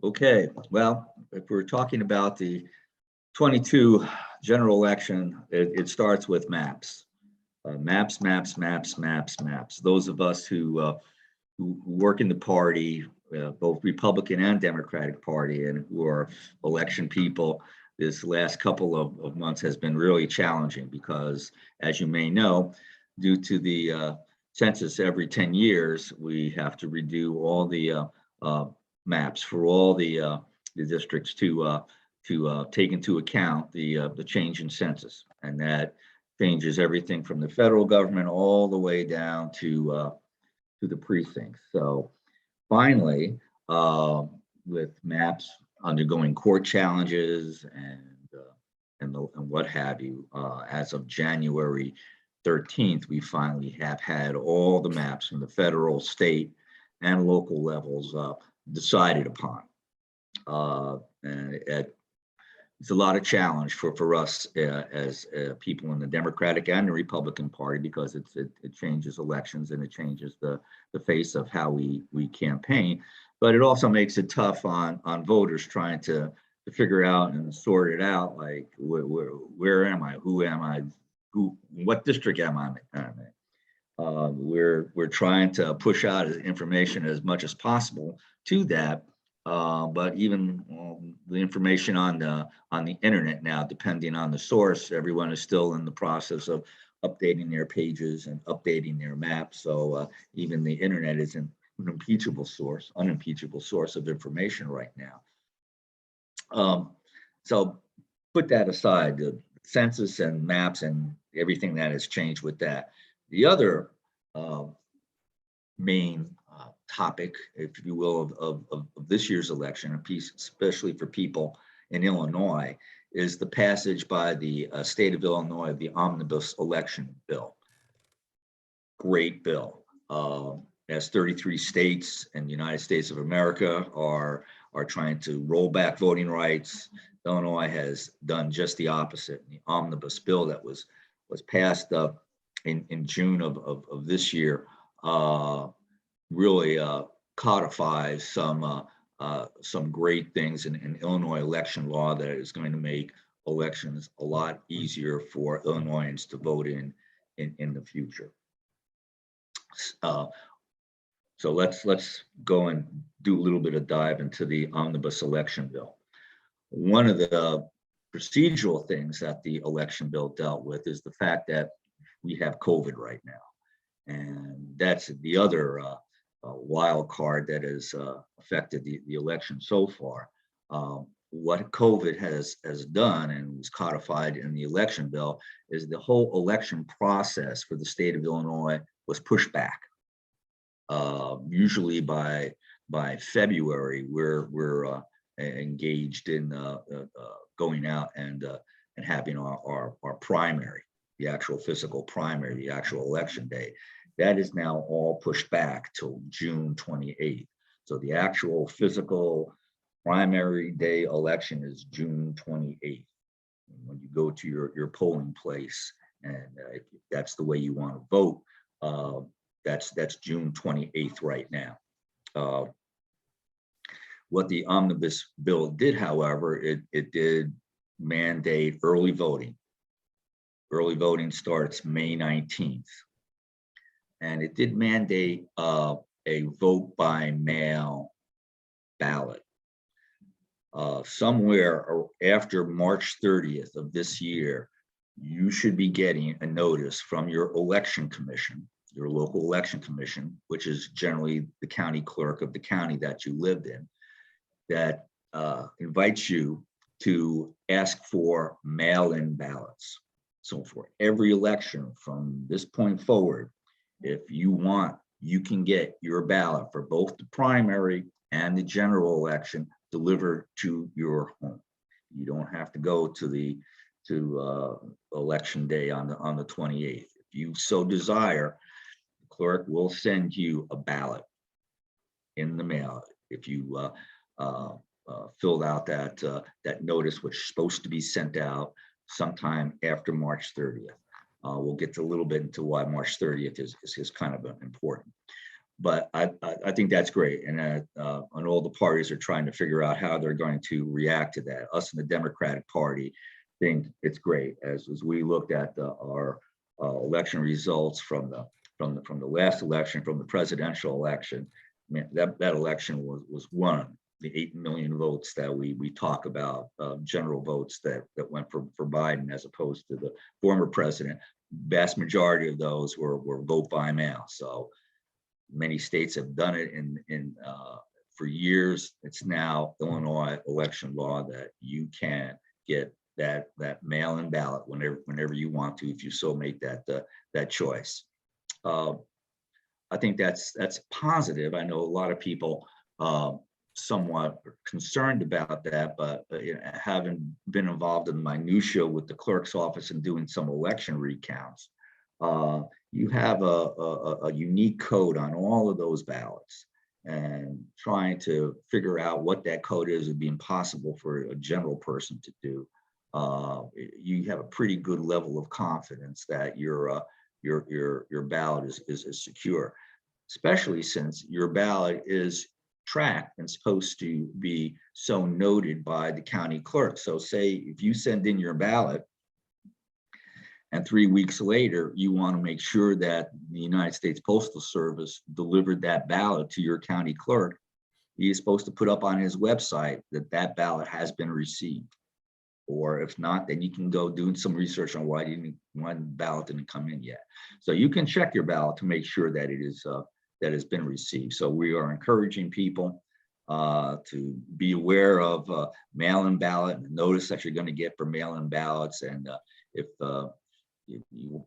Okay, well, if we're talking about the 22 general election, it starts with maps. Maps, maps, maps, maps, maps. Those of us who work in the party, both Republican and Democratic Party, and who are election people, this last couple of months has been really challenging because, as you may know, due to the census every 10 years, we have to redo all the maps for all the districts to take into account the change in census, and that changes everything from the federal government all the way down to the precincts. So finally, with maps undergoing court challenges and what have you, as of January 13th, we finally have had all the maps from the federal, state, and local levels decided upon. And it's a lot of challenge for us as people in the Democratic and the Republican Party, because it changes elections and it changes the face of how we campaign. But it also makes it tough on voters trying to figure out and sort it out, like where am I, who am I, what district am I in? We're trying to push out information as much as possible to that. But even the information on the internet now, depending on the source, everyone is still in the process of updating their pages and updating their maps. So even the internet is an unimpeachable source of information right now. So put that aside, the census and maps and everything that has changed with that. The other main topic, if you will, of this year's election, a piece especially for people in Illinois, is the passage by the state of Illinois of the omnibus election bill. Great bill. As 33 states in the United States of America are trying to roll back voting rights, Illinois has done just the opposite. The omnibus bill that was passed in June of this year really codifies some great things in Illinois election law that is going to make elections a lot easier for Illinoisans to vote in the future. So let's go and do a little bit of dive into the omnibus election bill. One of the procedural things that the election bill dealt with is the fact that we have COVID right now. And that's the other wild card that has affected the election so far. What COVID has done and was codified in the election bill is the whole election process for the state of Illinois was pushed back. Usually by February, we're engaged in going out and having our primary, the actual physical primary, the actual election day. That is now all pushed back till June 28th. So the actual physical primary day election is June 28th. When you go to your polling place, and if that's the way you want to vote, that's June 28th right now. What the omnibus bill did, however, it did mandate early voting. Early voting starts May 19th. And it did mandate a vote by mail ballot. Somewhere after March 30th of this year, you should be getting a notice from your election commission, your local election commission, which is generally the county clerk of the county that you lived in, that invites you to ask for mail-in ballots. So for every election from this point forward, if you want, you can get your ballot for both the primary and the general election delivered to your home. You don't have to go to election day on the 28th. If you so desire, the clerk will send you a ballot in the mail. If you filled out that notice, which is supposed to be sent out sometime after March 30th. We'll get a little bit into why March 30th is kind of important. But I think that's great, and all the parties are trying to figure out how they're going to react to that. Us in the Democratic Party think it's great. As we looked at our election results from the last election, from the presidential election, man, that election was won. The 8 million votes that we talk about, general votes that went for Biden as opposed to the former president, vast majority of those were vote by mail. So many states have done it for years. It's now Illinois election law that you can get that mail-in ballot whenever you want to, if you so make that choice. I think that's positive. I know a lot of people somewhat concerned about that, but having been involved in the minutia with the clerk's office and doing some election recounts, you have a unique code on all of those ballots, and trying to figure out what that code is would be impossible for a general person to do. You have a pretty good level of confidence that your ballot is secure, especially since your ballot is tracked and supposed to be so noted by the county clerk. So say if you send in your ballot and 3 weeks later you want to make sure that the United States Postal Service delivered that ballot to your county clerk, he is supposed to put up on his website that ballot has been received. Or if not, then you can go do some research on why the ballot didn't come in yet. So you can check your ballot to make sure that it is that has been received. So we are encouraging people to be aware of mail-in ballot and the notice that you're going to get for mail-in ballots. And if you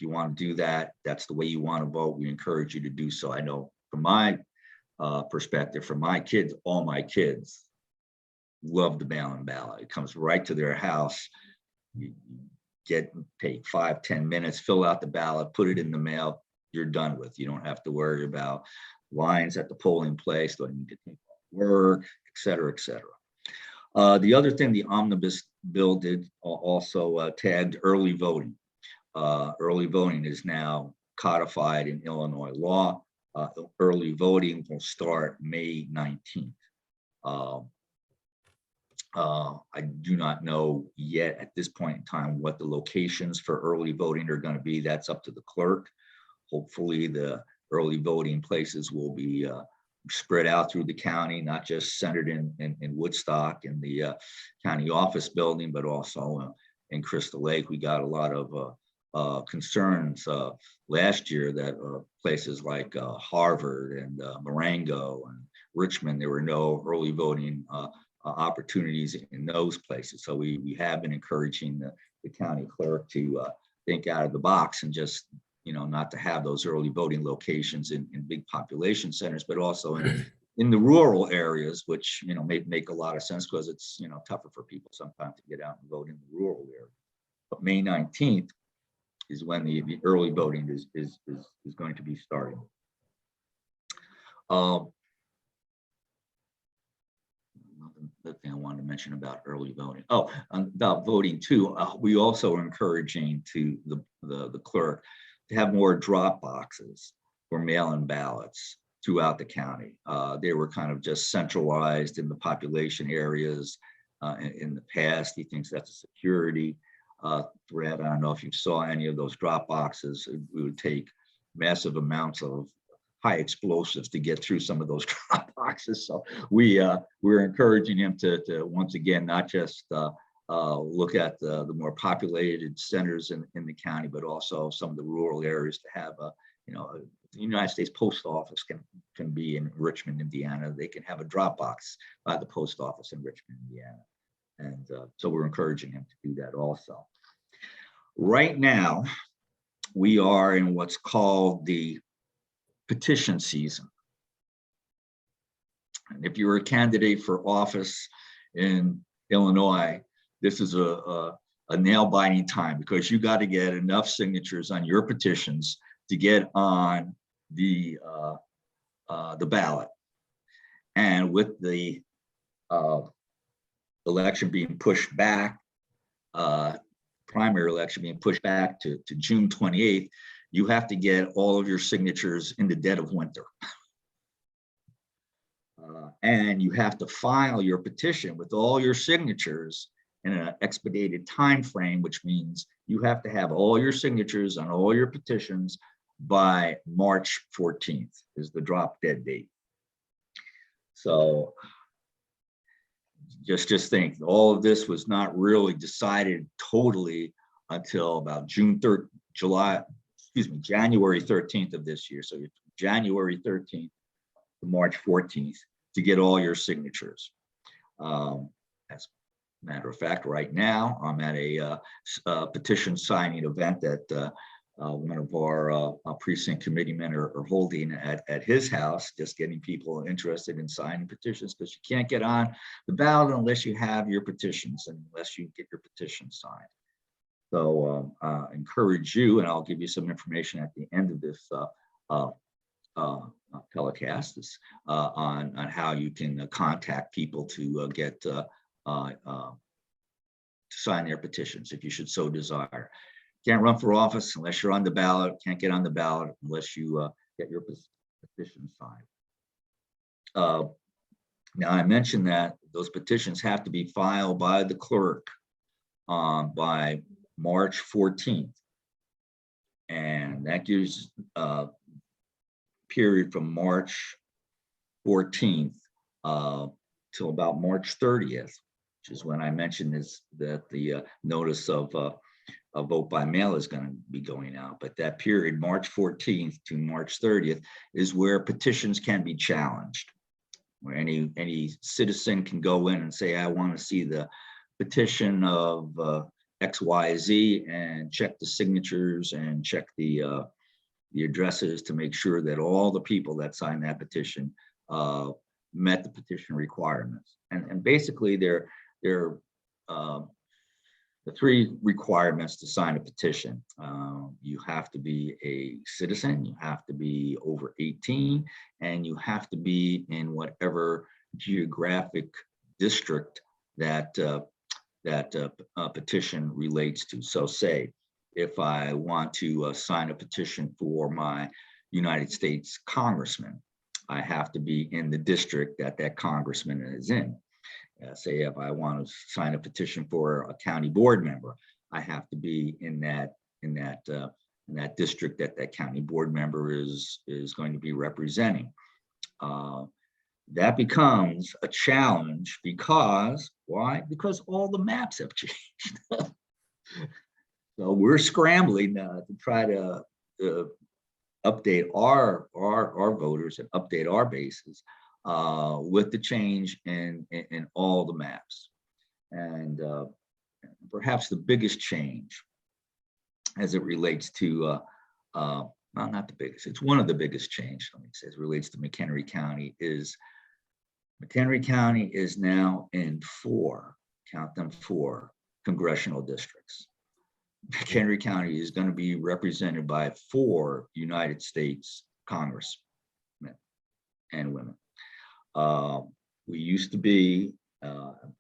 want to do that, that's the way you want to vote, we encourage you to do so. I know from my perspective, from my kids, all my kids love the mail-in ballot. It comes right to their house. You take 5-10 minutes, fill out the ballot, put it in the mail, you're done with. You don't have to worry about lines at the polling place, do I need to take off work, et cetera, et cetera. The other thing the omnibus bill did also tagged early voting. Early voting is now codified in Illinois law. Early voting will start May 19th. I do not know yet at this point in time what the locations for early voting are going to be. That's up to the clerk. Hopefully the early voting places will be spread out through the county, not just centered in Woodstock in the county office building, but also in Crystal Lake. We got a lot of concerns last year that places like Harvard and Marengo and Richmond, there were no early voting opportunities in those places. So we have been encouraging the county clerk to think out of the box and just, not to have those early voting locations in big population centers, but also in the rural areas, which, may make a lot of sense because it's, tougher for people sometimes to get out and vote in the rural area. But May 19th is when the early voting is going to be starting. Another thing I wanted to mention about early voting. About voting too. We also are encouraging to the clerk to have more drop boxes for mail-in ballots throughout the county. They were kind of just centralized in the population areas in the past. He thinks that's a security threat. I don't know if you saw any of those drop boxes. It would take massive amounts of high explosives to get through some of those drop boxes. So we're encouraging him to once again, not just look at the more populated centers in the county, but also some of the rural areas to have the United States Post Office can be in Richmond, Indiana. They can have a drop box by the post office in Richmond, Indiana. And so we're encouraging him to do that also. Right now, we are in what's called the petition season. And if you're a candidate for office in Illinois, this is a nail-biting time because you got to get enough signatures on your petitions to get on the ballot. And with the election being pushed back, primary election being pushed back to June 28th, you have to get all of your signatures in the dead of winter. And you have to file your petition with all your signatures in an expedited time frame, which means you have to have all your signatures on all your petitions by March 14th is the drop dead date. So just think, all of this was not really decided totally until about January 13th of this year. So January 13th to March 14th to get all your signatures. As a matter of fact, right now I'm at a petition signing event that one of our precinct committee men are holding at his house, just getting people interested in signing petitions, because you can't get on the ballot unless you have your petitions and unless you get your petition signed. So encourage you, and I'll give you some information at the end of this telecast on how you can contact people to get to sign their petitions if you should so desire. Can't run for office unless you're on the ballot. Can't get on the ballot unless you get your petition signed. Now I mentioned that those petitions have to be filed by the clerk by March 14th, and that gives period from March 14th till about March 30th, which is when I mentioned that the notice of a vote by mail is going to be going out. But that period, March 14th to March 30th, is where petitions can be challenged, where any citizen can go in and say, I want to see the petition of XYZ, and check the signatures and check the addresses to make sure that all the people that signed that petition met the petition requirements. And basically, they're the three requirements to sign a petition. You have to be a citizen, you have to be over 18, and you have to be in whatever geographic district that petition relates to. So say, if I want to sign a petition for my United States congressman, I have to be in the district that congressman is in. Say if I want to sign a petition for a county board member, I have to be in that district that county board member is going to be representing. That becomes a challenge because why? Because all the maps have changed. So we're scrambling to try to update our voters and update our bases with the change in all the maps. And perhaps the biggest change as it relates to, well, not the biggest, it's one of the biggest change, let me say, as it relates to McHenry County is McHenry County is now in 4, count them, 4 congressional districts. McHenry County is going to be represented by 4 United States congressmen and women. We used to be, I'm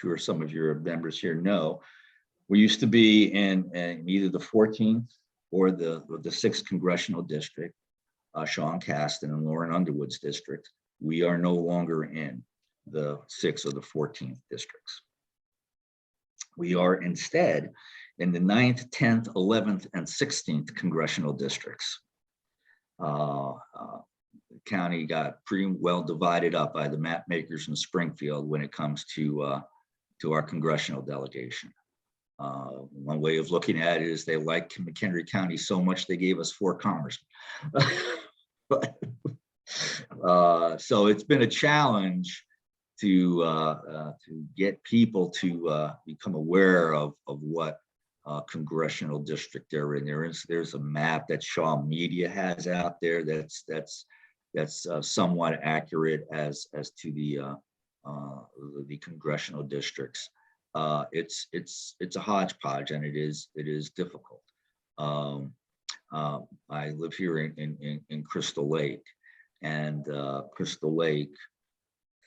sure some of your members here know, we used to be in either the 14th or the 6th congressional district, Sean Casten and Lauren Underwood's district. We are no longer in the 6th or the 14th districts. We are instead in the 9th, 10th, 11th, and 16th congressional districts. The county got pretty well divided up by the map makers in Springfield when it comes to our congressional delegation. One way of looking at it is they like McHenry County so much they gave us 4 congressmen. But, so it's been a challenge to get people to become aware of what congressional district they're in. There's a map that Shaw Media has out there that's somewhat accurate as to the congressional districts. It's a hodgepodge, and it is difficult. I live here in Crystal Lake, and Crystal Lake,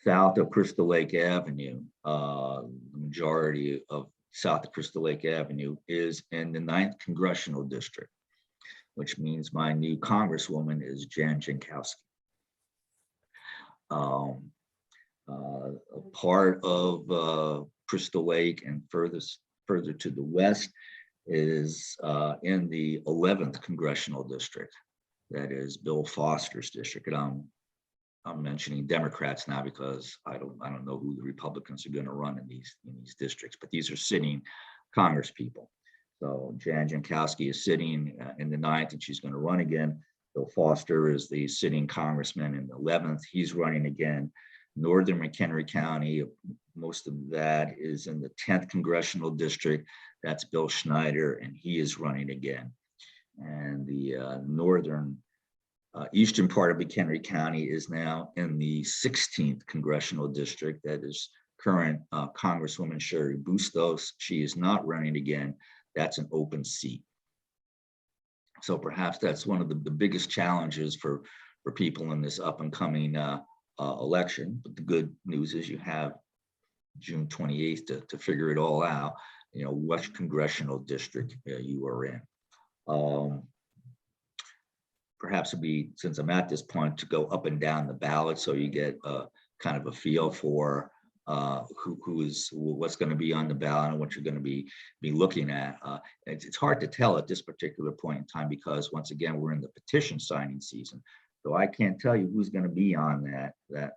south of Crystal Lake Avenue, the majority of south of Crystal Lake Avenue is in the 9th congressional district. which means my new Congresswoman is Jan Jankowski. A part of Crystal Lake and further to the west is in the 11th congressional district. That is Bill Foster's district. And I'm mentioning Democrats now because I don't know who the Republicans are going to run in these districts, but these are sitting Congress people. So Jan Jankowski is sitting in the 9th, and she's going to run again. Bill Foster is the sitting congressman in the 11th. He's running again. Northern McHenry County, most of that is in the 10th congressional district. That's Bill Schneider, and he is running again. And the northern eastern part of McHenry County is now in the 16th congressional district. That is current Congresswoman Sherry Bustos. She is not running again. That's an open seat. So perhaps that's one of the biggest challenges for people in this up and coming election. But the good news is you have June 28th to figure it all out, what congressional district you are in. Perhaps it'd be, since I'm at this point, to go up and down the ballot so you get kind of a feel for what's going to be on the ballot and what you're going to be looking at. It's hard to tell at this particular point in time because, once again, we're in the petition signing season. So I can't tell you who's going to be on that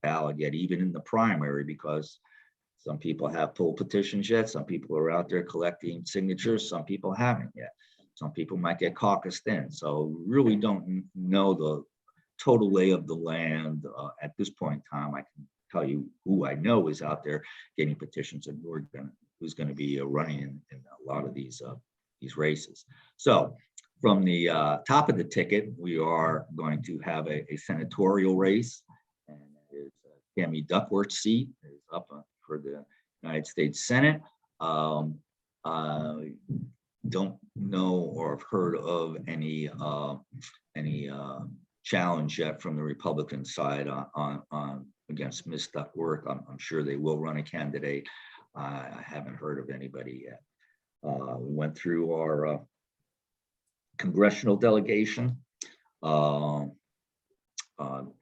ballot yet, even in the primary, because some people have pulled petitions yet. Some people are out there collecting signatures. Some people haven't yet. Some people might get caucused in. So really don't know the total lay of the land at this point in time. I can tell you who I know is out there getting petitions and who's going to be running in a lot of these races. So from the top of the ticket, we are going to have a senatorial race, and it's Tammy Duckworth's seat is up for the United States Senate. Don't know or have heard of any challenge yet from the Republican side on against Ms. Duckworth. I'm sure they will run a candidate. I haven't heard of anybody yet. We went through our congressional delegation.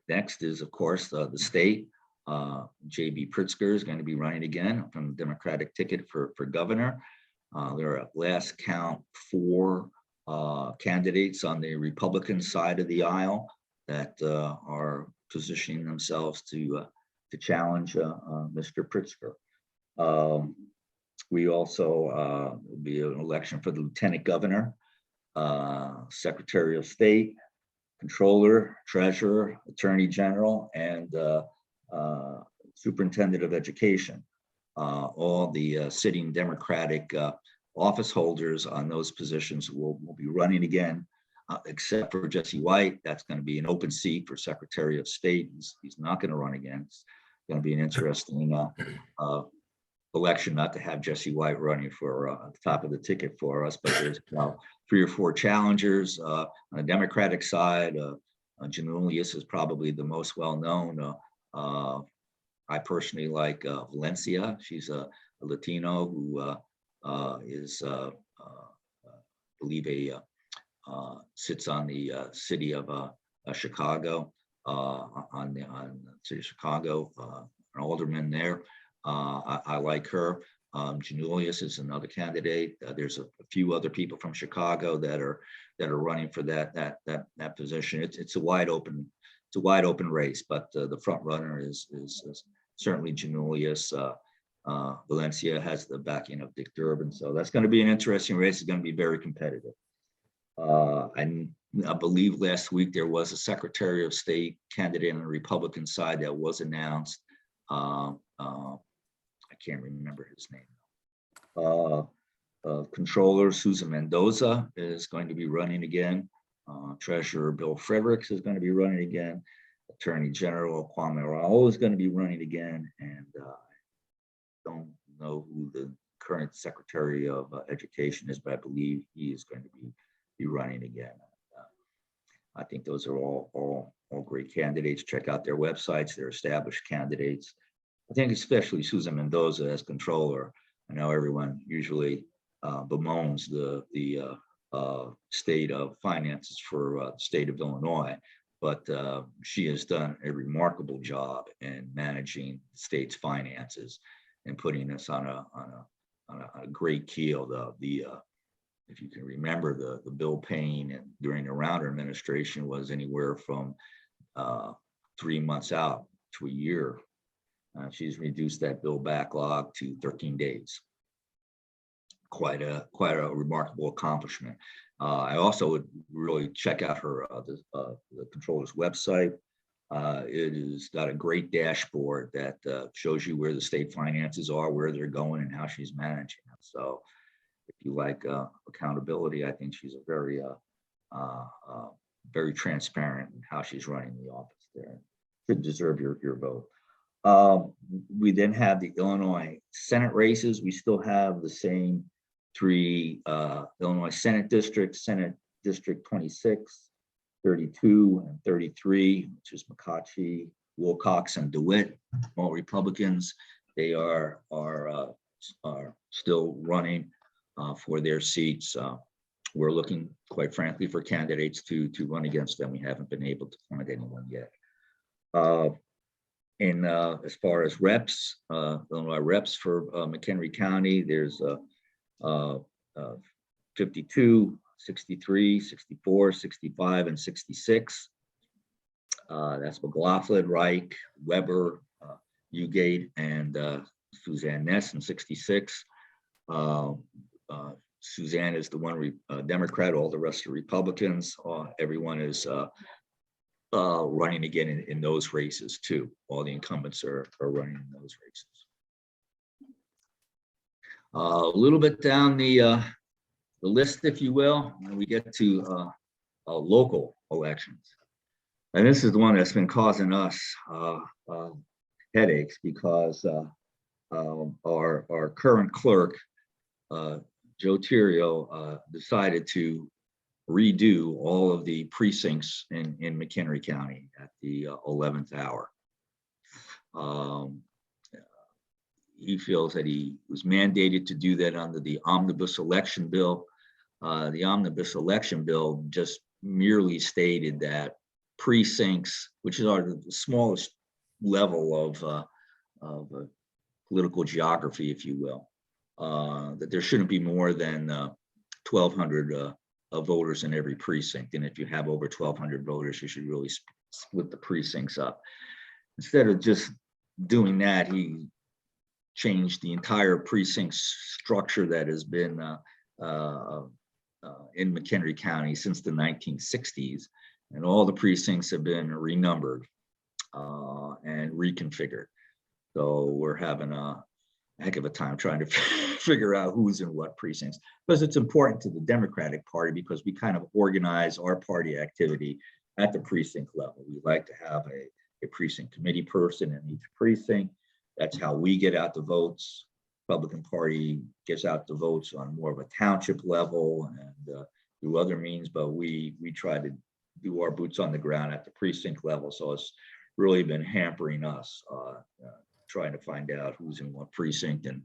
Next is, of course, the state. J.B. Pritzker is going to be running again from the Democratic ticket for governor. There are, at last count, 4 candidates on the Republican side of the aisle that are positioning themselves to challenge Mr. Pritzker. We also will be an election for the lieutenant governor, secretary of state, controller, treasurer, attorney general, and superintendent of education. All the sitting Democratic office holders on those positions will be running again, except for Jesse White. That's going to be an open seat for Secretary of State. He's not going to run again. It's going to be an interesting election not to have Jesse White running for the top of the ticket for us. But there's 3 or 4 challengers on the Democratic side. Janulius is probably the most well-known. I personally like Valencia. She's a Latino who is, I believe, sits on the city of Chicago, on the city of Chicago, an alderman there. I like her. Janulius is another candidate. There's a few other people from Chicago that are running for that position. It's a wide open race, but the front runner is certainly Janulius. Valencia has the backing of Dick Durbin, so that's going to be an interesting race. It's going to be very competitive. I believe last week there was a Secretary of State candidate on the Republican side that was announced. I can't remember his name. Controller Susan Mendoza is going to be running again. Treasurer Bill Fredericks is going to be running again. Attorney General Kwame Raoul is going to be running again, and don't know who the current Secretary of Education is, but I believe he is going to be running again. I think those are all great candidates. Check out their websites; they're established candidates. I think especially Susan Mendoza as controller. I know everyone usually bemoans the state of finances for the state of Illinois, but she has done a remarkable job in managing the state's finances and putting us on a great keel. If you can remember, the bill paying during the Rounder administration was anywhere from 3 months out to a year. She's reduced that bill backlog to 13 days. Quite a remarkable accomplishment. I also would really check out her the controller's website. It has got a great dashboard that shows you where the state finances are, where they're going, and how she's managing them. So, if you like accountability, I think she's a very transparent in how she's running the office there. Should deserve your vote. We then have the Illinois Senate races. We still have the same 3 Illinois Senate districts: Senate District 26, 32, and 33, which is McClatchy, Wilcox, and DeWitt, all Republicans. They are still running for their seats. We're looking, quite frankly, for candidates to run against them. We haven't been able to find anyone yet. And as far as reps, Illinois reps for McHenry County, there's 52, 63, 64, 65, and 66. That's McLaughlin, Reich, Weber, Ugate, and Suzanne Ness in 66. Suzanne is the one Democrat, all the rest are Republicans. Everyone is running again in those races too. All the incumbents are running in those races. A little bit down the list, if you will, when we get to local elections. And this is the one that's been causing us headaches because our current clerk, Joe Theriot, decided to redo all of the precincts in McHenry County at the 11th hour. He feels that he was mandated to do that under the omnibus election bill. The omnibus election bill just merely stated that precincts, which are the smallest level of political geography, if you will, that there shouldn't be more than 1,200 voters in every precinct. And if you have over 1,200 voters, you should really split the precincts up. Instead of just doing that, he changed the entire precinct structure that has been in McHenry County since the 1960s. And all the precincts have been renumbered and reconfigured. So we're having a heck of a time trying to figure out who's in what precincts, because it's important to the Democratic Party because we kind of organize our party activity at the precinct level. We like to have a precinct committee person in each precinct. That's how we get out the votes. Republican Party gets out the votes on more of a township level and through other means, but we try to do our boots on the ground at the precinct level. So it's really been hampering us trying to find out who's in what precinct, and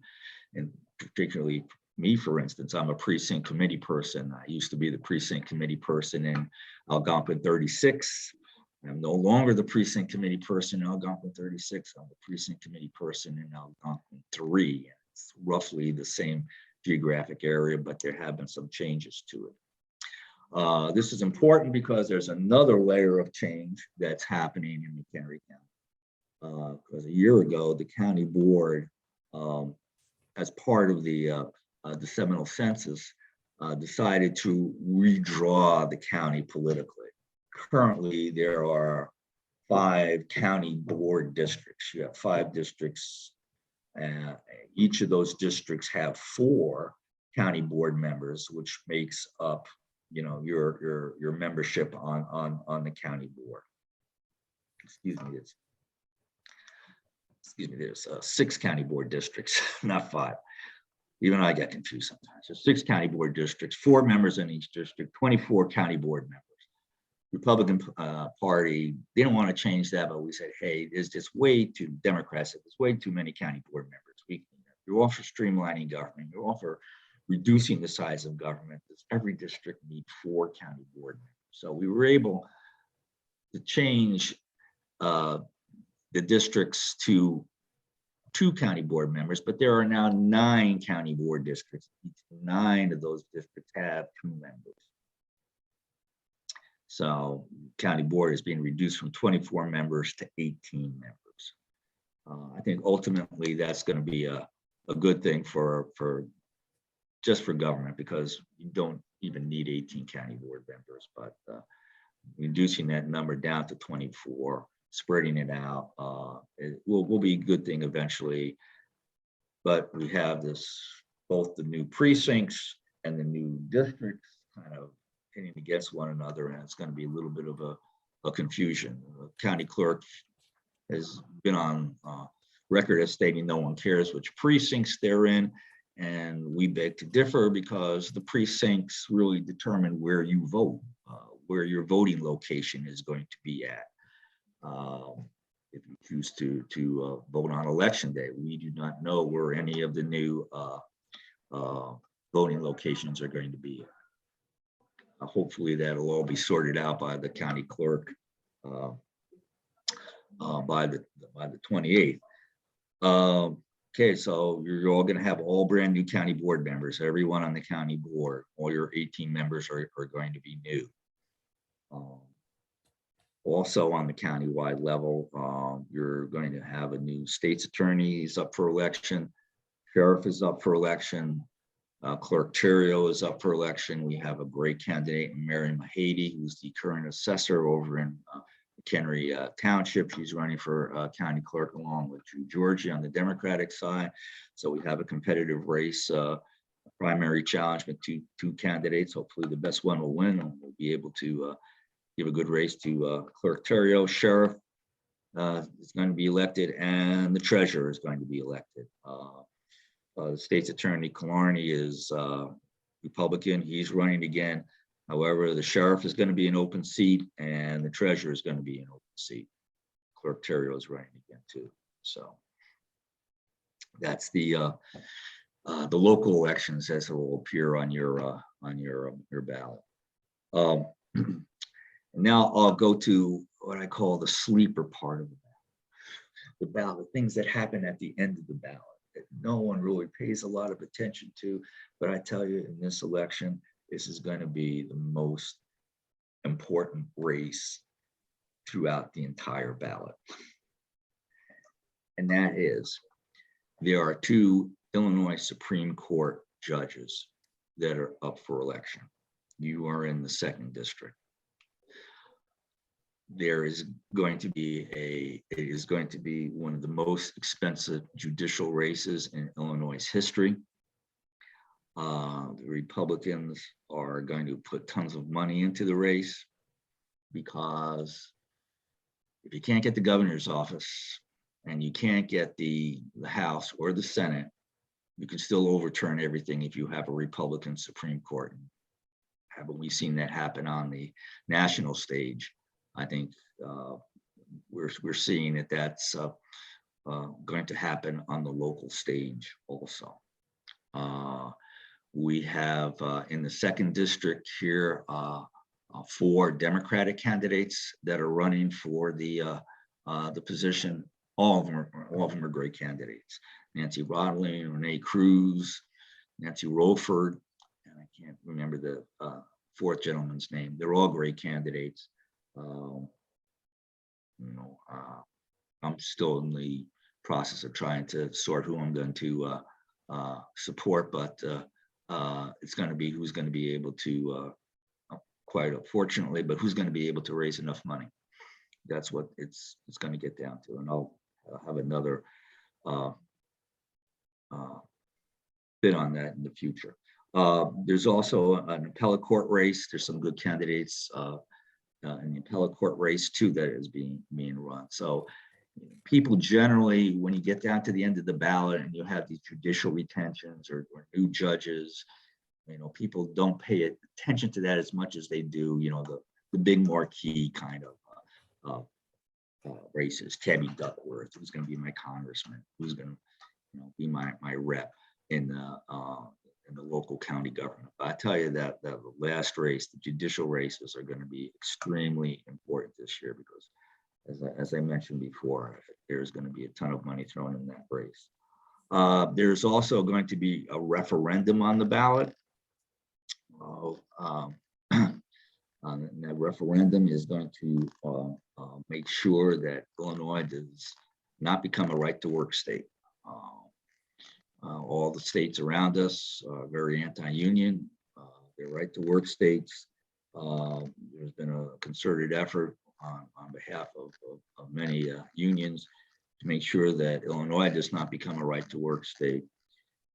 particularly me, for instance, I'm a precinct committee person. I used to be the precinct committee person in Algonquin 36. I'm no longer the precinct committee person in Algonquin 36. I'm the precinct committee person in Algonquin 3. It's roughly the same geographic area, but there have been some changes to it. This is important because there's another layer of change that's happening in McHenry County. Because a year ago, the county board, as part of the Seminole census, decided to redraw the county politically. Currently, there are 5 county board districts. You have 5 districts. Each of those districts have 4 county board members, which makes up, your membership on the county board. There's 6 county board districts, not 5. Even I get confused sometimes. So 6 county board districts, 4 members in each district, 24 county board members. Republican Party didn't want to change that, but we said, hey, there's just way too, Democrats said there's way too many county board members. You're all for streamlining government. You're all for reducing the size of government. Every district needs 4 county board members. So we were able to change the districts to 2 county board members, but there are now 9 county board districts. 9 of those districts have 2 members. So county board is being reduced from 24 members to 18 members. I think ultimately that's going to be a good thing for government, because you don't even need 18 county board members, but reducing that number down to 24, spreading it out, it will be a good thing eventually. But we have both the new precincts and the new districts kind of pitting against one another, and it's going to be a little bit of a confusion. The county clerk has been on record as stating no one cares which precincts they're in, and we beg to differ, because the precincts really determine where you vote, where your voting location is going to be at. If you choose to vote on election day, we do not know where any of the new voting locations are going to be. Hopefully that'll all be sorted out by the county clerk by the 28th. Okay, so you're all going to have all brand new county board members. Everyone on the county board, all your 18 members are going to be new. Also on the countywide level, you're going to have a new state's attorney is up for election. Sheriff is up for election. Clerk Terrio is up for election. We have a great candidate, Mary Mahady, who's the current assessor over in McHenry Township. She's running for county clerk along with Drew Georgie on the Democratic side. So we have a competitive race, primary challenge with two candidates. Hopefully the best one will win, and we'll be able to give a good race to Clerk Terrio. Sheriff is going to be elected, and the treasurer is going to be elected. The state's attorney, Killarney, is Republican. He's running again. However, the sheriff is going to be an open seat, and the treasurer is going to be an open seat. Clerk Terrio is running again too. So that's the local elections as it will appear on your ballot. Now I'll go to what I call the sleeper part of the ballot, the things that happen at the end of the ballot that no one really pays a lot of attention to. But I tell you, in this election, this is going to be the most important race throughout the entire ballot. And that is, there are 2 Illinois Supreme Court judges that are up for election. You are in the 2nd district. There is going to be it is going to be one of the most expensive judicial races in Illinois' history. The Republicans are going to put tons of money into the race, because if you can't get the governor's office and you can't get the House or the Senate, you can still overturn everything if you have a Republican Supreme Court. Haven't we seen that happen on the national stage? I think we're seeing that's going to happen on the local stage also. We have in the 2nd district here 4 Democratic candidates that are running for the position. All of them are great candidates. Nancy Rodling, Renee Cruz, Nancy Roford, and I can't remember the 4th gentleman's name. They're all great candidates. I'm still in the process of trying to sort who I'm going to support, but it's going to be who's going to be able to, quite unfortunately, but who's going to be able to raise enough money. That's what it's going to get down to, and I'll have another bit on that in the future. There's also an appellate court race. There's some good candidates in the appellate court race too that is being run. So people generally, when you get down to the end of the ballot and you have these judicial retentions or new judges, people don't pay attention to that as much as they do, the big marquee kind of races. Tammy Duckworth, who's going to be my congressman, who's going to be my rep in the in the local county government. I tell you that the last race, the judicial races, are going to be extremely important this year because, as I mentioned before, there's going to be a ton of money thrown in that race. There's also going to be a referendum on the ballot. And that referendum is going to make sure that Illinois does not become a right-to-work state. All the states around us are very anti-union. They're right-to-work states. There's been a concerted effort on behalf of many unions to make sure that Illinois does not become a right-to-work state,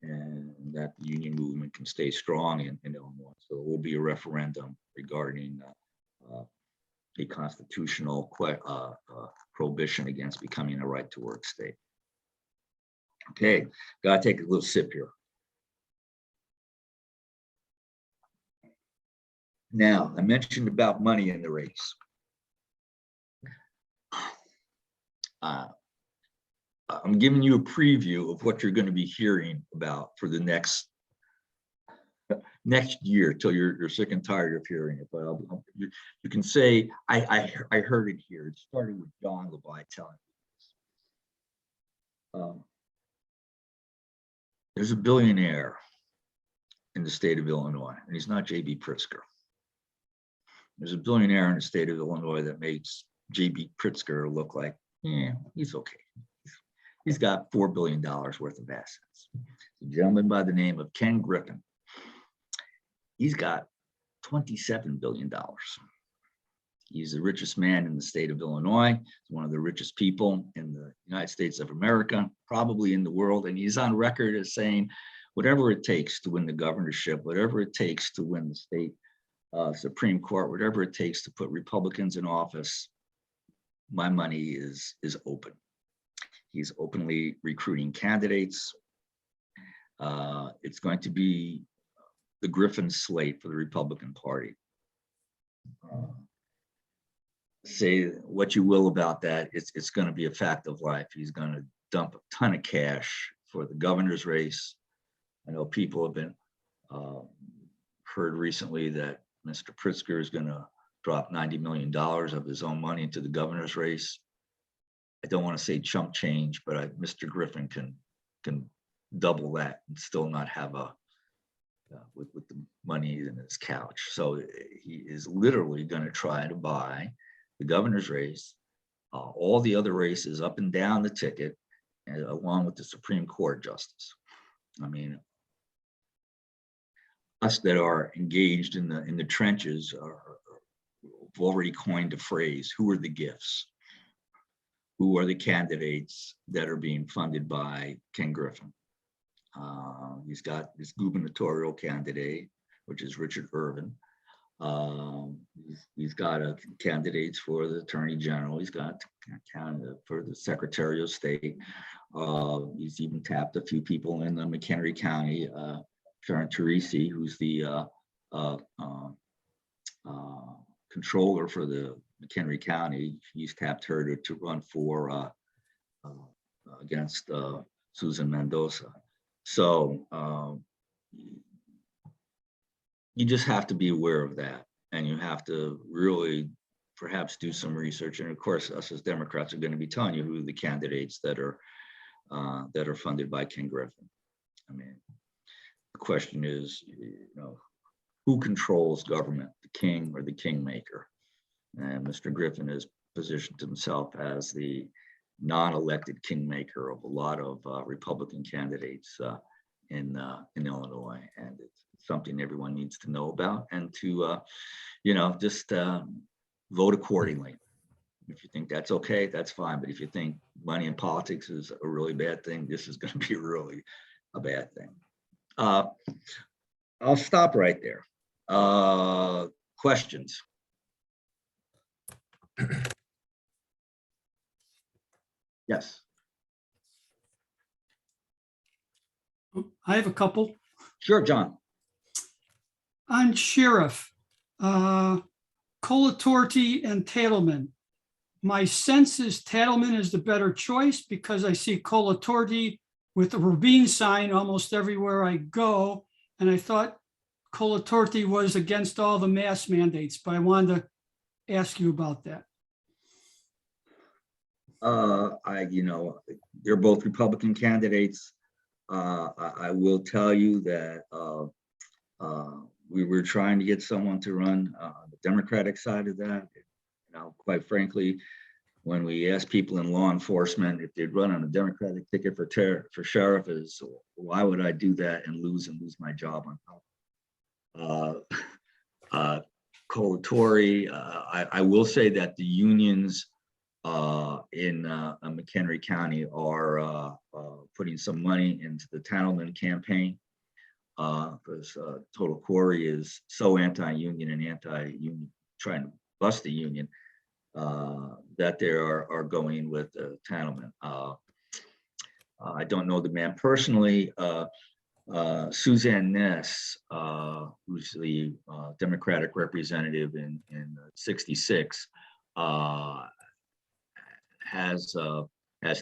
and that the union movement can stay strong in Illinois. So there will be a referendum regarding a constitutional prohibition against becoming a right-to-work state. Okay, gotta take a little sip here. Now, I mentioned about money in the race. I'm giving you a preview of what you're going to be hearing about for the next year till you're sick and tired of hearing it. But you can say, I heard it here. It started with John Labaj telling me this. There's a billionaire in the state of Illinois, and he's not J.B. Pritzker. There's a billionaire in the state of Illinois that makes J.B. Pritzker look like, yeah, he's okay. He's got $4 billion worth of assets. A gentleman by the name of Ken Griffin. He's got $27 billion. He's the richest man in the state of Illinois. He's one of the richest people in the United States of America, probably in the world. And he's on record as saying, whatever it takes to win the governorship, whatever it takes to win the state Supreme Court, whatever it takes to put Republicans in office, my money is open. He's openly recruiting candidates. It's going to be the Griffin slate for the Republican Party. Say what you will about that, it's going to be a fact of life. He's going to dump a ton of cash for the governor's race. I know people have been heard recently that Mr. Pritzker is going to drop $90 million of his own money into the governor's race. I don't want to say chump change, but Mr. Griffin can double that and still not have with the money in his couch. So he is literally going to try to buy the governor's race, all the other races up and down the ticket, and along with the Supreme Court justice. I mean, us that are engaged in the trenches have already coined a phrase: who are the gifts? Who are the candidates that are being funded by Ken Griffin? He's got this gubernatorial candidate, which is Richard Irvin. He's got candidates for the Attorney General. He's got candidate for the Secretary of State. He's even tapped a few people in McHenry County. Sharon Teresi, who's the controller for the McHenry County, he's tapped her to run for against Susan Mendoza. So you just have to be aware of that, and you have to really perhaps do some research. And of course, us as Democrats are going to be telling you who the candidates that are funded by Ken Griffin. I mean, the question is, who controls government, the king or the kingmaker? And Mr. Griffin has positioned himself as the non-elected kingmaker of a lot of Republican candidates in Illinois, and it's something everyone needs to know about, and to just vote accordingly. If you think that's okay, that's fine. But if you think money in politics is a really bad thing, this is going to be really a bad thing. I'll stop right there. Questions? Yes. I have a couple. Sure, John. On sheriff, Colatorti and Tattleman. My sense is Tattleman is the better choice because I see Colatorti with the Rabin sign almost everywhere I go. and I thought Colatorte was against all the mask mandates, but I wanted to ask you about that. They're both Republican candidates. I will tell you that we were trying to get someone to run the Democratic side of that. Quite frankly, when we ask people in law enforcement if they'd run on a Democratic ticket for sheriff, is why would I do that and lose my job on top? Colatorte, I will say that the unions in McHenry County are putting some money into the Tannelman campaign, because Total Quarry is so anti-union and anti-union, trying to bust the union, that they are going with Tannelman. I don't know the man personally. Suzanne Ness, who's the Democratic representative in 66, has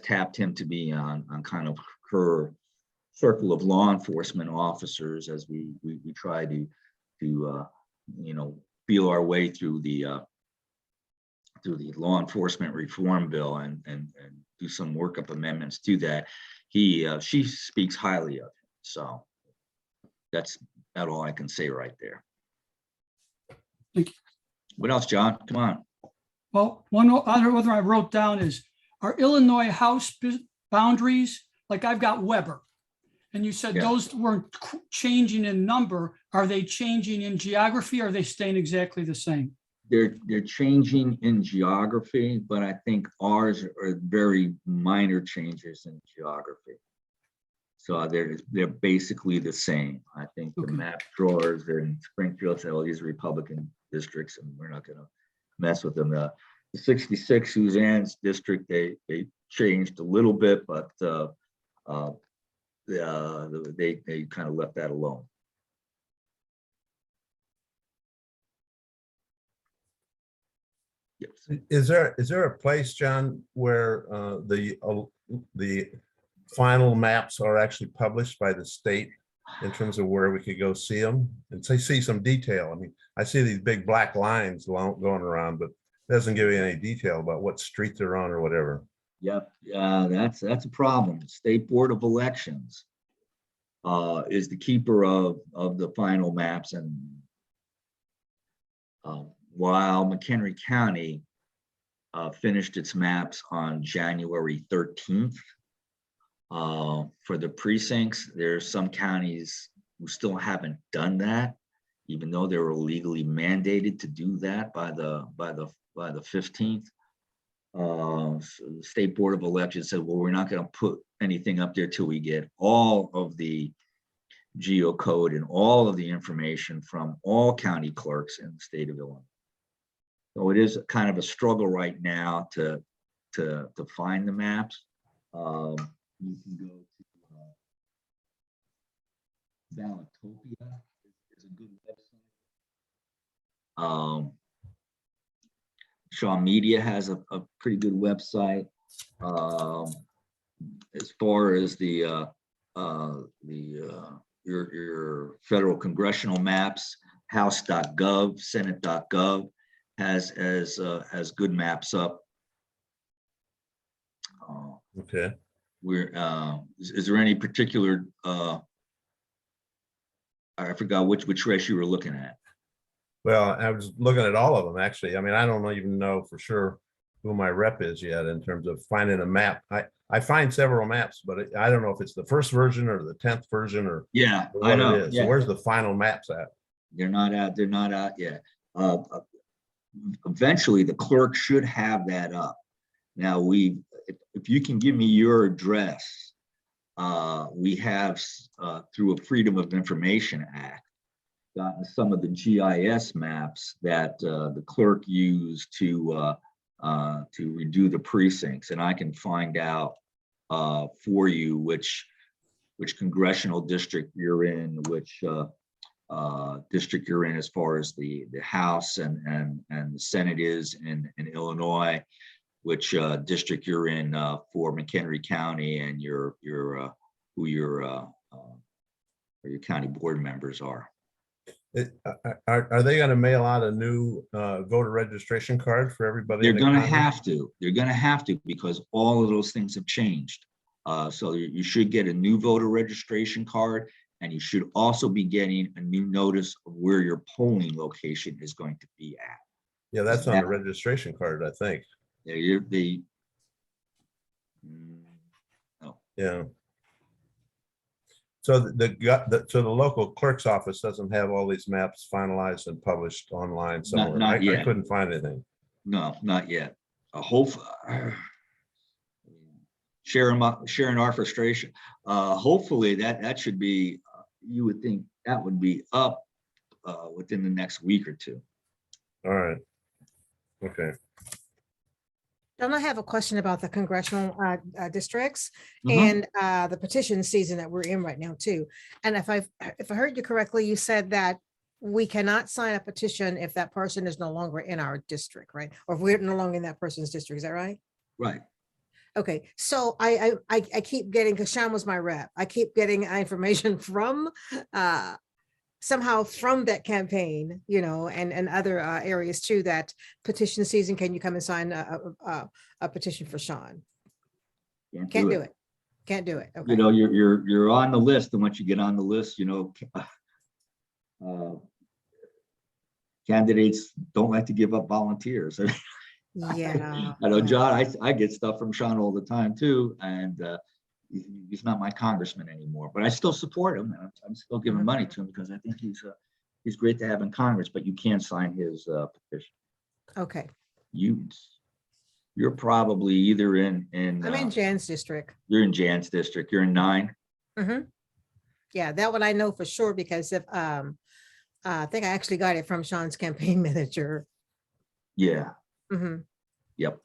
tapped him to be on kind of her circle of law enforcement officers as we try to feel our way through the law enforcement reform bill and do some workup amendments to that. She speaks highly of him. So that's about all I can say right there. Thank you. What else, John? Come on. Well, one other one I wrote down is, are Illinois House boundaries, like I've got Weber, and you said those weren't changing in number. Are they changing in geography, or are they staying exactly the same? They're changing in geography, but I think ours are very minor changes in geography. So they're basically the same. I think the map drawers in Springfield say, "Oh, these are Republican districts, and we're not going to mess with them." The 66 Suzanne's district, they changed a little bit, but they kind of left that alone. Yes. Is there a place, John, where the final maps are actually published by the state in terms of where we could go see them and see some detail? I mean, I see these big black lines going around, but it doesn't give you any detail about what street they're on or whatever. Yep, that's a problem. State Board of Elections is the keeper of the final maps, and while McHenry County finished its maps on January 13th for the precincts, there's some counties who still haven't done that, even though they were legally mandated to do that by the 15th. So the State Board of Elections said, well, we're not going to put anything up there till we get all of the geocode and all of the information from all county clerks in the state of Illinois. So it is kind of a struggle right now to find the maps. You can go to Ballotopia is a good website. Shaw Media has a pretty good website. As far as your federal congressional maps, House.gov, Senate.gov has good maps up. Okay. Is there any particular? I forgot which race you were looking at. Well, I was looking at all of them, actually. I mean, I don't even know for sure who my rep is yet in terms of finding a map. I find several maps, but I don't know if it's the first version or the 10th version or what I know. it is. Yeah. So where's the final maps at? They're not out yet. Eventually, the clerk should have that up. Now, if you can give me your address, we have through a Freedom of Information Act gotten some of the GIS maps that the clerk used to redo the precincts, and I can find out for you which congressional district you're in, which district you're in as far as the House and the Senate is in Illinois, which district you're in for McHenry County, and who your or your county board members are. Are they going to mail out a new voter registration card for everybody? They're in the going to county? have to. They're going to have to, because all of those things have changed. So you should get a new voter registration card, and you should also be getting a new notice of where your polling location is going to be at. Yeah, that's on the registration card, I think. No. Yeah. So so the local clerk's office doesn't have all these maps finalized and published online somewhere. Not I yet. couldn't find anything. No, not yet. Sharing our frustration. Hopefully that should be, you would think that would be up within the next week or two. All right. Okay. Don, I have a question about the congressional districts Mhm. and the petition season that we're in right now too. And if I heard you correctly, you said that we cannot sign a petition if that person is no longer in our district, right? Or if we're no longer in that person's district, is that right? Right. Okay, so I keep getting, because Sean was my rep, I keep getting information from somehow from that campaign, you know, and other areas too, that petition season, can you come and sign a petition for Sean? Can't do it. Can't do it. Okay. You know, you're on the list, and once you get on the list, you know, candidates don't like to give up volunteers. Yeah. I know, John, I get stuff from Sean all the time too, and he's not my congressman anymore, but I still support him, and I'm still giving money to him because I think he's great to have in Congress, but you can't sign his petition. Okay. You're probably either in I'm in Jan's district. You're in Jan's district. You're in 9. Mm-hmm. Yeah, that one I know for sure, because if I think I actually got it from Sean's campaign manager. Yeah. Mm-hmm. Yep.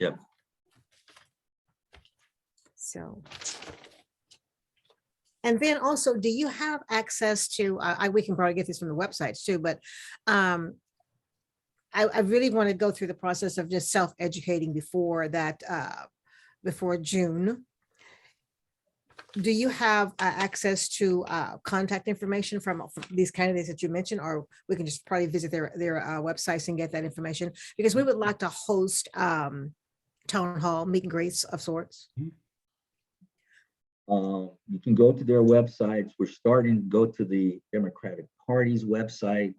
So. And then also, do you have access to, we can probably get this from the websites too, but I really want to go through the process of just self-educating before that, before June. Do you have access to contact information from these candidates that you mentioned, or we can just probably visit their websites and get that information? Because we would like to host town hall meet and greets of sorts. You can go to their websites. We're starting to go to the Democratic Party's website.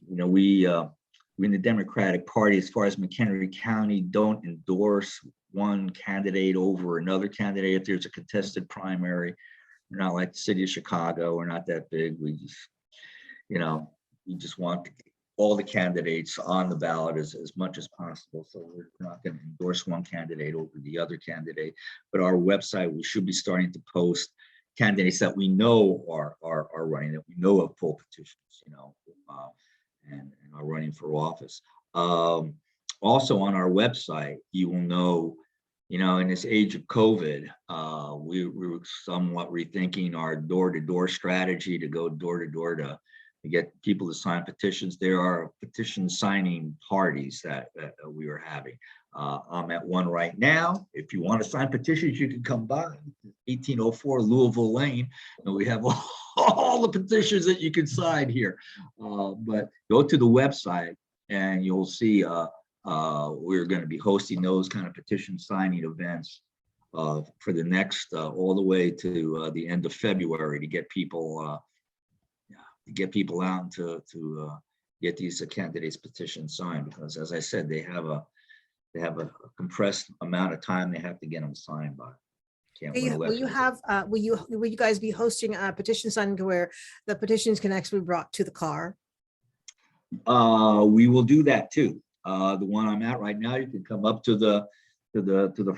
You know, we in the Democratic Party, as far as McHenry County, don't endorse one candidate over another candidate. If there's a contested primary, we're not like the city of Chicago. We're not that big. We just, you know, we just want all the candidates on the ballot as much as possible. So we're not going to endorse one candidate over the other candidate. But our website, we should be starting to post candidates that we know are running, that we know have full petitions, you know, and are running for office. Also on our website, you will know, you know, in this age of COVID, we were somewhat rethinking our door-to-door strategy to go door-to-door to get people to sign petitions. There are petition signing parties that we are having. I'm at one right now. If you want to sign petitions, you can come by 1804 Louisville Lane, and we have all the petitions that you can sign here. But go to the website and you'll see we're going to be hosting those kind of petition signing events for the next all the way to the end of February to get people out and to get these candidates' petitions signed, because as I said, they have a compressed amount of time they have to get them signed by. Will you guys be hosting a petition signing to where the petitions can actually be brought to the car? We will do that too. The one I'm at right now, you can come up to the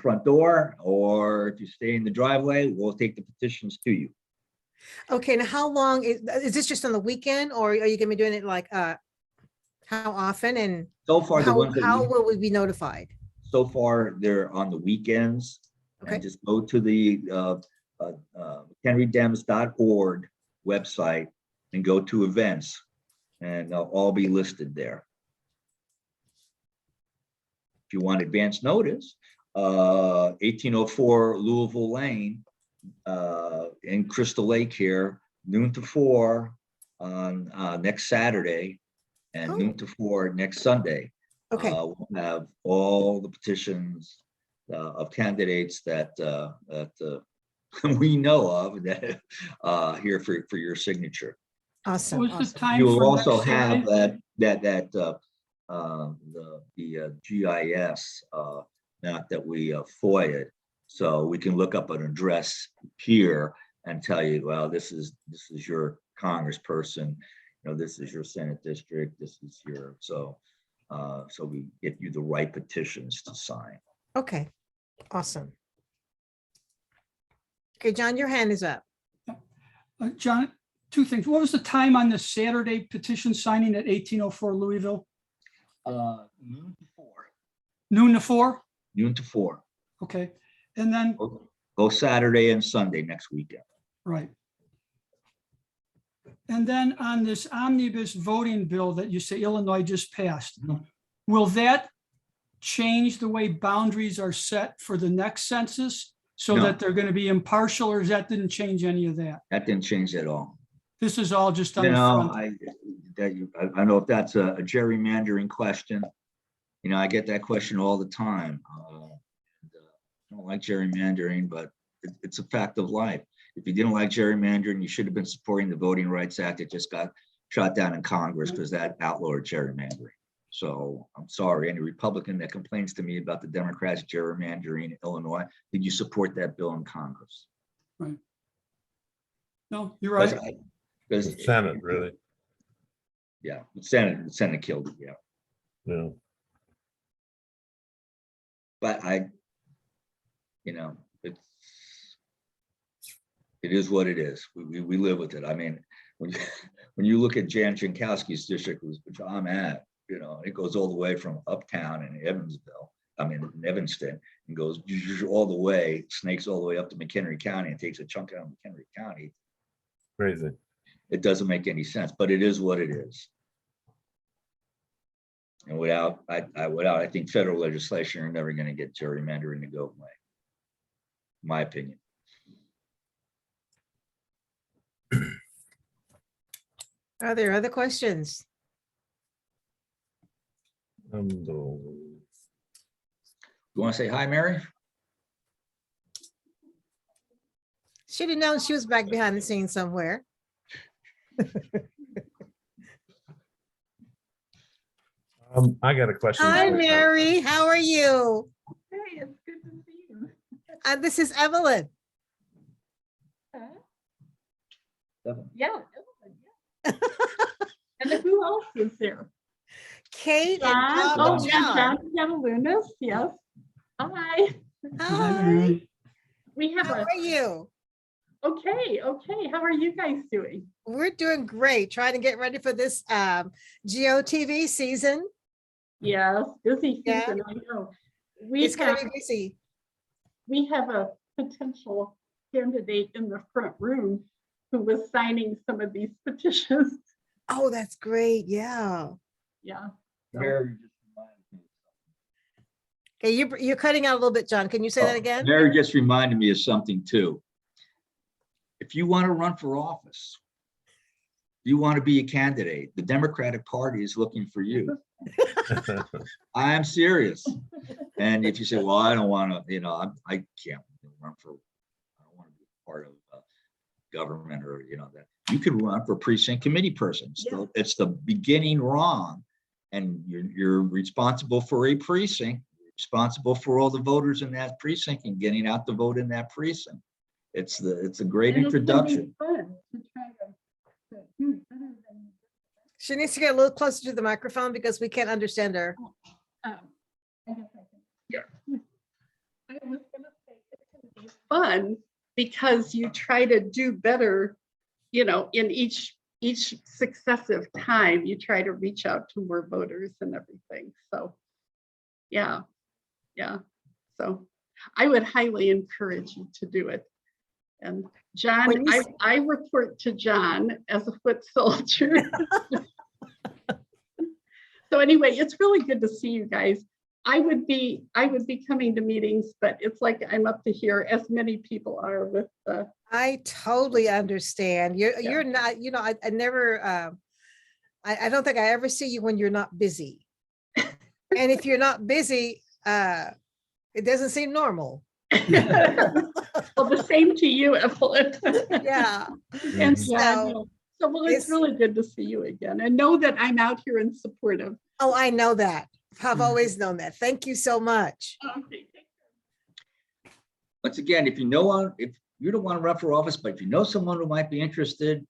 front door, or if you stay in the driveway, we'll take the petitions to you. Okay, now how long is this, just on the weekend, or are you gonna be doing it like how often, and So far, how will we be notified? So far, they're on the weekends. Okay. And just go to the henrydems.org website and go to events, and they'll all be listed there. If you want advance notice, 1804 Louisville Lane in Crystal Lake here, noon to 4 on next Saturday and Oh. noon to 4 next Sunday. Okay, We'll have all the petitions of candidates that we know of that here for your signature. awesome. What was the Awesome. time You will for also next have Saturday? the GIS map that we FOIA'd, so we can look up an address here and tell you, well, this is your congressperson, this is your Senate district, this is your, so we get you the right petitions to sign. Okay, awesome. Okay, John, your hand is up. John, two things. What was the time on the Saturday petition signing at 1804 Louisville? Noon to 4. Noon to 4? Noon to 4. Okay. And then, Go Saturday and Sunday next weekend. right. And then on this omnibus voting bill that you say Illinois just passed, will that change the way boundaries are set for the next census so No. that they're going to be impartial, or that didn't change any of that? That didn't change at all. This is all just on You the know, front. I don't know if that's a gerrymandering question. I get that question all the time. I don't like gerrymandering, but it's a fact of life. If you didn't like gerrymandering, you should have been supporting the Voting Rights Act that just got shot down in Congress because that outlawed gerrymandering. So I'm sorry, any Republican that complains to me about the Democrats gerrymandering in Illinois, did you support that bill in Congress? Right. No, you're right. Because The Senate, really. yeah, the Senate killed it, yeah. Yeah. But it is what it is. We live with it. I mean, when you look at Jan Jankowski's district, which I'm at, it goes all the way from uptown in Evanston, and goes all the way, snakes all the way up to McHenry County and takes a chunk out of McHenry County. Crazy. It doesn't make any sense, but it is what it is. And without, I think federal legislation, you're never going to get gerrymandering to go away. My opinion. Are there other questions? You want to say hi, Mary? Should have known she was back behind the scenes somewhere. I got a question. Hi, Mary. How are you? Hey, it's good to see you. This is Evelyn. Yeah. And then who else is there? Kate John. and Oh, John. John Lunas. Yes. Hi. Hi. We have How a, are you? okay. How are you guys doing? We're doing great. Trying to get ready for this GOTV season. Yes, busy Yeah. season, I know. It's going to be busy. We have a potential candidate in the front room who was signing some of these petitions. Oh, that's great. Yeah. Yeah. So- Mary just reminded me. Okay, you're cutting out a little bit, John. Can you say that again? Mary just reminded me of something too. If you want to run for office, you want to be a candidate, the Democratic Party is looking for you. I am serious. And if you say, well, I don't want to, I can't run for, I don't want to be part of government or, that you can run for precinct committee person. So it's the beginning wrong. And you're responsible for a precinct, responsible for all the voters in that precinct and getting out the vote in that precinct. It's a great And it can be introduction. fun to try to do better than She needs to get a little closer to the microphone because we can't understand her. I guess I can. Yeah. I was gonna say it can be fun because you try to do better, in each successive time, you try to reach out to more voters and everything. So, yeah. So I would highly encourage you to do it. And John, When you I report to John as a foot soldier. So anyway, it's really good to see you guys. I would be coming to meetings, but it's like I'm up to here, as many people are with the. I totally understand. Yeah. You're not, I never, I don't think I ever see you when you're not busy. And if you're not busy, it doesn't seem normal. Well, the same to you, Evelyn. Yeah. And Mhm. so, I know. So, well, it's it's- really good to see you again and know that I'm out here and supportive. Oh, I know that. I've always known that. Thank you so much. Okay. Once again, if you don't want to run for office, but if you know someone who might be interested,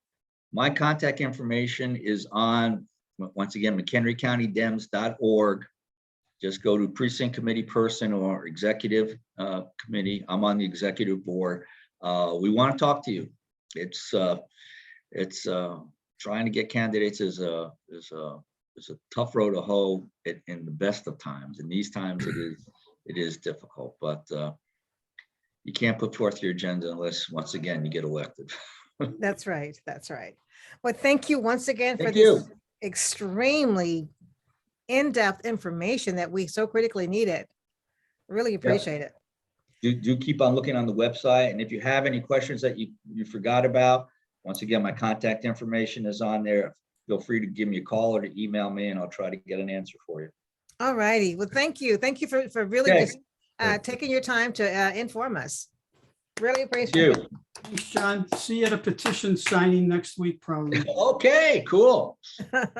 my contact information is on, once again, McHenryCountyDems.org. Just go to precinct committee person or executive committee. I'm on the executive board. We want to talk to you. It's trying to get candidates is a tough road to hoe in the best of times. In these times, it is difficult, but you can't put forth your agenda unless, once again, you get elected. That's right. That's right. Well, thank you once again for Thank this you. extremely in-depth information that we so critically needed. Really appreciate it. Do keep on looking on the website. And if you have any questions that you forgot about, once again, my contact information is on there. Feel free to give me a call or to email me and I'll try to get an answer for you. All righty. Well, thank you. Thank you for really Okay. just taking your time to inform us. Really Thank appreciate it. you. Thanks, John. See you at a petition signing next week, probably. Okay, cool.